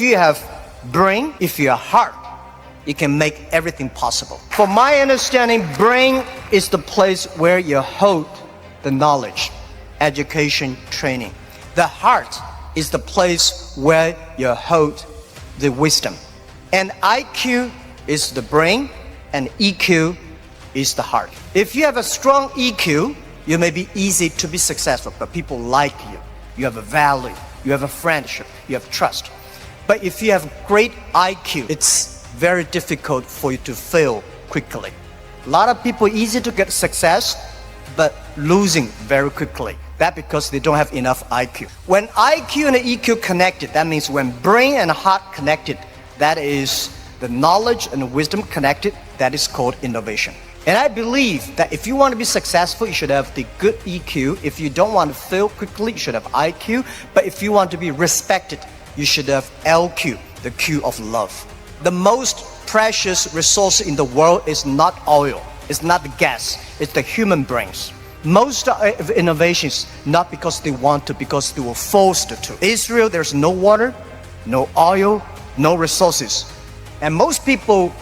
you have brain, if you have heart, you can make everything possible. From my understanding, brain is the place where you hold the knowledge, education, training. The heart is the place where you hold the wisdom. And IQ is the brain, and EQ is the heart. If you have a strong EQ, you may be easy to be successful, but people like you. You have a value, you have a friendship, you have trust. But if you have great IQ, it's very difficult for you to fail quickly. A lot of people easy to get success, but losing very quickly. That's because they don't have enough IQ. When IQ and EQ connected, that means when brain and heart connected, that is the knowledge and wisdom connected, that is called innovation. And I believe that if you want to be successful, you should have the good EQ. If you don't want to fail quickly, you should have IQ. But if you want to be respected, you should have LQ, the Q of love. The most precious resource in the world is not oil, it's not the gas, it's the human brains. Most of innovations, not because they want to, because they were forced to. Israel, there's no water, no oil, no resources. And most people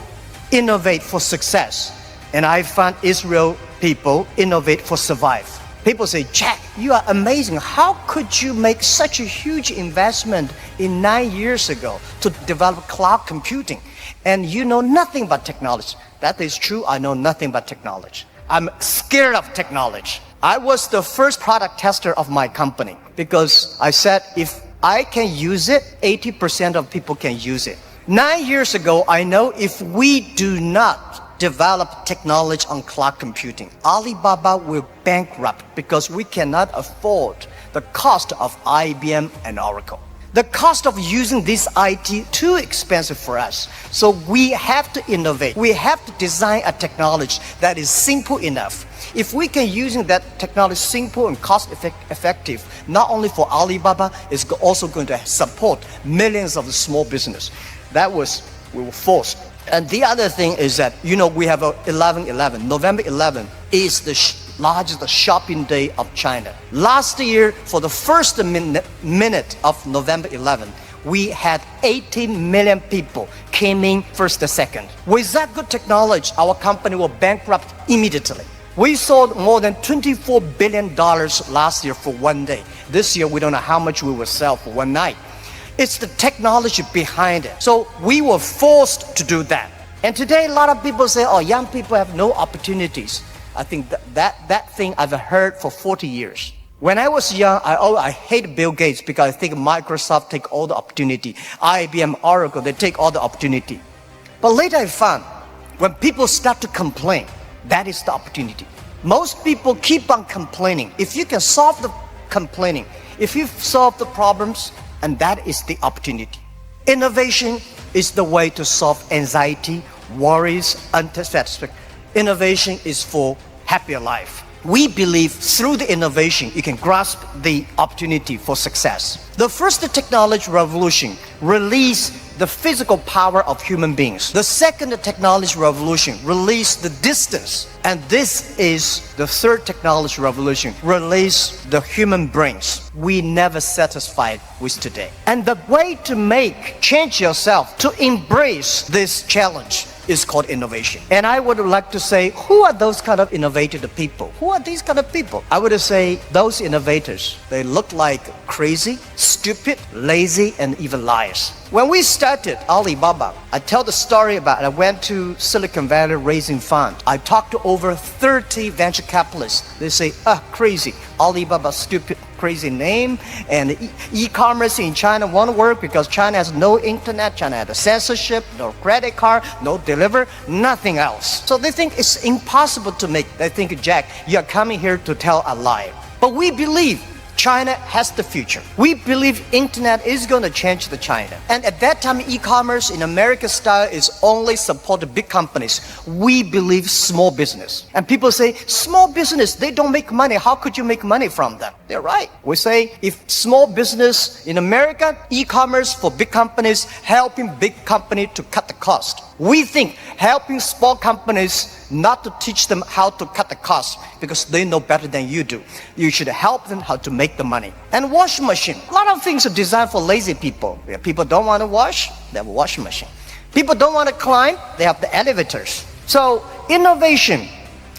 innovate for success. And I find Israel people innovate for survive. People say, Jack, you are amazing. How could you make such a huge investment in 9 years ago to develop cloud computing? And you know nothing about technology. That is true, I know nothing about technology. I'm scared of technology. I was the first product tester of my company because I said, if I can use it, 80% of people can use it. 9 years ago, I know if we do not develop technology on cloud computing, Alibaba will bankrupt because we cannot afford the cost of IBM and Oracle. The cost of using this IT too expensive for us. So we have to innovate. We have to design a technology that is simple enough. If we can using that technology simple and cost effective, not only for Alibaba, it's also going to support millions of small business. We were forced. And the other thing is that, we have 11/11. November 11 is the largest shopping day of China. Last year, for the first minute of November 11, we had 18 million people came in first to second. With that good technology, our company will bankrupt immediately. We sold more than $24 billion last year for one day. This year, we don't know how much we will sell for one night. It's the technology behind it. So we were forced to do that. And today, a lot of people say, young people have no opportunities. I think that thing I've heard for 40 years. When I was young, I hated Bill Gates because I think Microsoft take all the opportunity. IBM, Oracle, they take all the opportunity. But later I found, when people start to complain, that is the opportunity. Most people keep on complaining. If you can solve the complaining, if you solve the problems, and that is the opportunity. Innovation is the way to solve anxiety, worries, unsatisfaction. Innovation is for happier life. We believe through the innovation, you can grasp the opportunity for success. The first technology revolution released the physical power of human beings. The second technology revolution released the distance. And this is the third technology revolution, release the human brains. We never satisfied with today. And the way to change yourself, to embrace this challenge is called innovation. And I would like to say, who are those kind of innovative people? Who are these kind of people? I would say those innovators, they look like crazy, stupid, lazy, and even liars. When we started Alibaba, I tell the story about I went to Silicon Valley raising funds. I talked to over 30 venture capitalists. They say, crazy, Alibaba, stupid, crazy name, and e-commerce in China won't work because China has no internet, China has a censorship, no credit card, no deliver, nothing else. So they think it's impossible to make. They think, Jack, you're coming here to tell a lie. But we believe China has the future. We believe internet is going to change the China. And at that time, e-commerce in American style is only supported big companies. We believe small business. And people say, small business, they don't make money. How could you make money from them? They're right. We say, if small business in America, e-commerce for big companies, helping big company to cut the cost. We think helping small companies not to teach them how to cut the cost because they know better than you do. You should help them how to make the money. And washing machine. A lot of things are designed for lazy people. If people don't want to wash, they have a washing machine. People don't want to climb, they have the elevators. So innovation,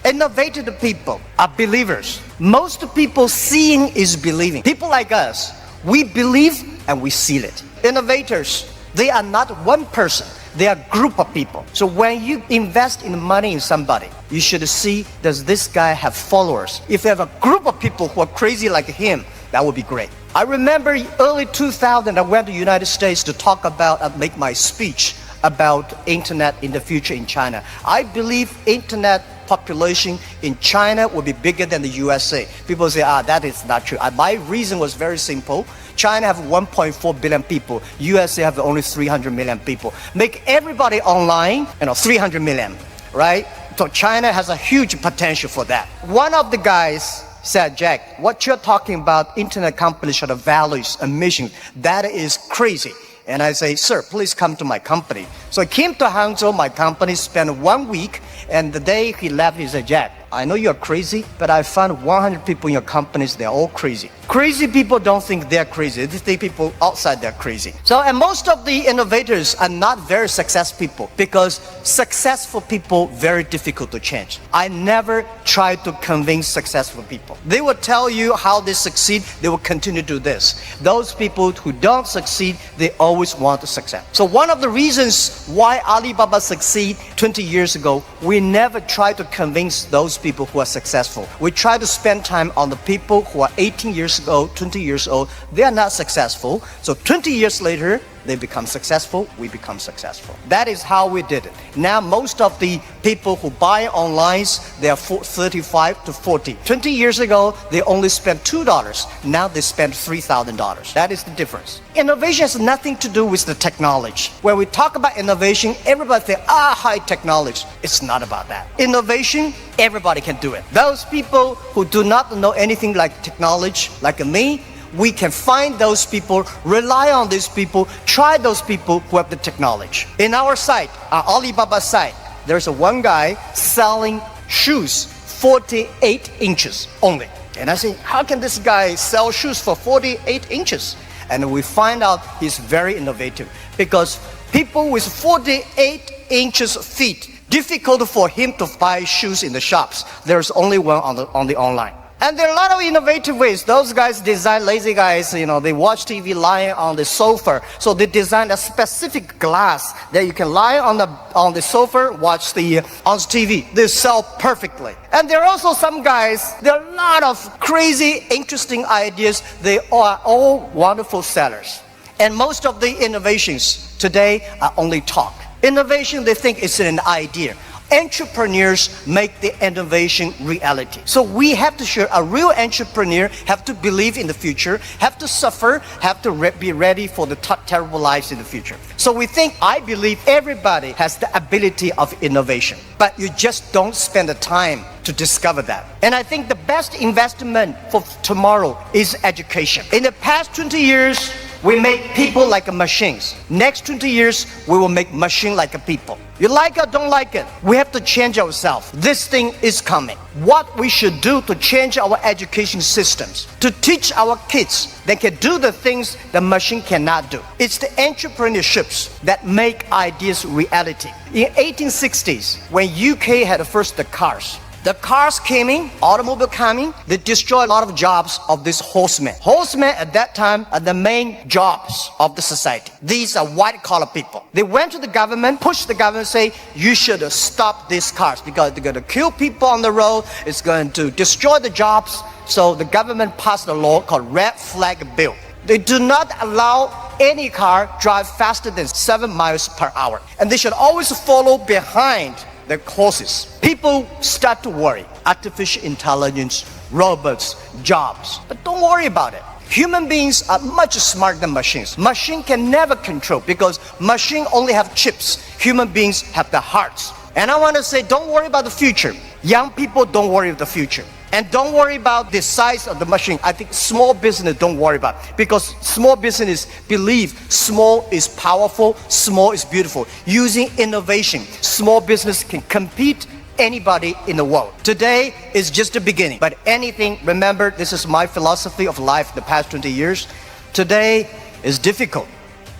innovative people are believers. Most people seeing is believing. People like us, we believe and we seal it. Innovators, they are not one person. They are a group of people. So when you invest in money in somebody, you should see, does this guy have followers? If you have a group of people who are crazy like him, that would be great. I remember early 2000, I went to the United States to talk about, make my speech about internet in the future in China. I believe internet population in China will be bigger than the USA. People say, that is not true. My reason was very simple. China have 1.4 billion people. USA have only 300 million people. Make everybody online, 300 million, right? So China has a huge potential for that. One of the guys said, Jack, what you're talking about, internet companies should have values and missions. That is crazy. And I say, sir, please come to my company. So I came to Hangzhou, my company, spent 1 week, and the day he left, he said, Jack, I know you're crazy, but I found 100 people in your companies, they're all crazy. Crazy people don't think they're crazy. They think people outside they're crazy. So, and most of the innovators are not very successful people because successful people very difficult to change. I never try to convince successful people. They will tell you how they succeed, they will continue to do this. Those people who don't succeed, they always want to succeed. So one of the reasons why Alibaba succeed 20 years ago, we never try to convince those people who are successful. We try to spend time on the people who are 18 years old, 20 years old. They are not successful. So 20 years later, they become successful, we become successful. That is how we did it. Now most of the people who buy online, they are 35 to 40. 20 years ago, they only spent $2. Now they spend $3,000. That is the difference. Innovation has nothing to do with the technology. When we talk about innovation, everybody thinks, high technology. It's not about that. Innovation, everybody can do it. Those people who do not know anything like technology, like me, we can find those people, rely on these people, try those people who have the technology. In our site, our Alibaba site, there's one guy selling shoes 48 inches only. And I say, how can this guy sell shoes for 48 inches? And we find out he's very innovative because people with 48 inches feet, difficult for him to buy shoes in the shops. There's only one on the online. And there are a lot of innovative ways. Those guys design, lazy guys, they watch TV lying on the sofa. So they design a specific glass that you can lie on the sofa, watch on TV. They sell perfectly. And there are also some guys, there are a lot of crazy, interesting ideas. They are all wonderful sellers. And most of the innovations today are only talk. Innovation, they think it's an idea. Entrepreneurs make the innovation reality. So we have to show a real entrepreneur have to believe in the future, have to suffer, have to be ready for the terrible lives in the future. So I believe everybody has the ability of innovation, but you just don't spend the time to discover that. And I think the best investment for tomorrow is education. In the past 20 years, we make people like machines. Next 20 years, we will make machine like people. You like it or don't like it, we have to change ourselves. This thing is coming. What we should do to change our education systems, to teach our kids they can do the things the machine cannot do. It's the entrepreneurships that make ideas reality. In 1860s, when UK had first the cars came in, automobile coming, they destroyed a lot of jobs of these horsemen. Horsemen at that time are the main jobs of the society. These are white collar people. They went to the government, pushed the government, say, you should stop these cars because they're going to kill people on the road, it's going to destroy the jobs. So the government passed a law called Red Flag Bill. They do not allow any car drive faster than 7 miles per hour. And they should always follow behind the horses. People start to worry. Artificial intelligence, robots, jobs. But don't worry about it. Human beings are much smarter than machines. Machine can never control because machine only have chips. Human beings have the hearts. And I want to say, don't worry about the future. Young people, don't worry about the future. And don't worry about the size of the machine. I think small business don't worry about, because small business believe small is powerful, small is beautiful. Using innovation, small business can compete anybody in the world. Today is just the beginning, but anything, remember, this is my philosophy of life the past 20 years. Today is difficult.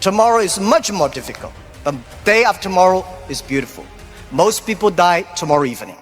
Tomorrow is much more difficult. The day after tomorrow is beautiful. Most people die tomorrow evening.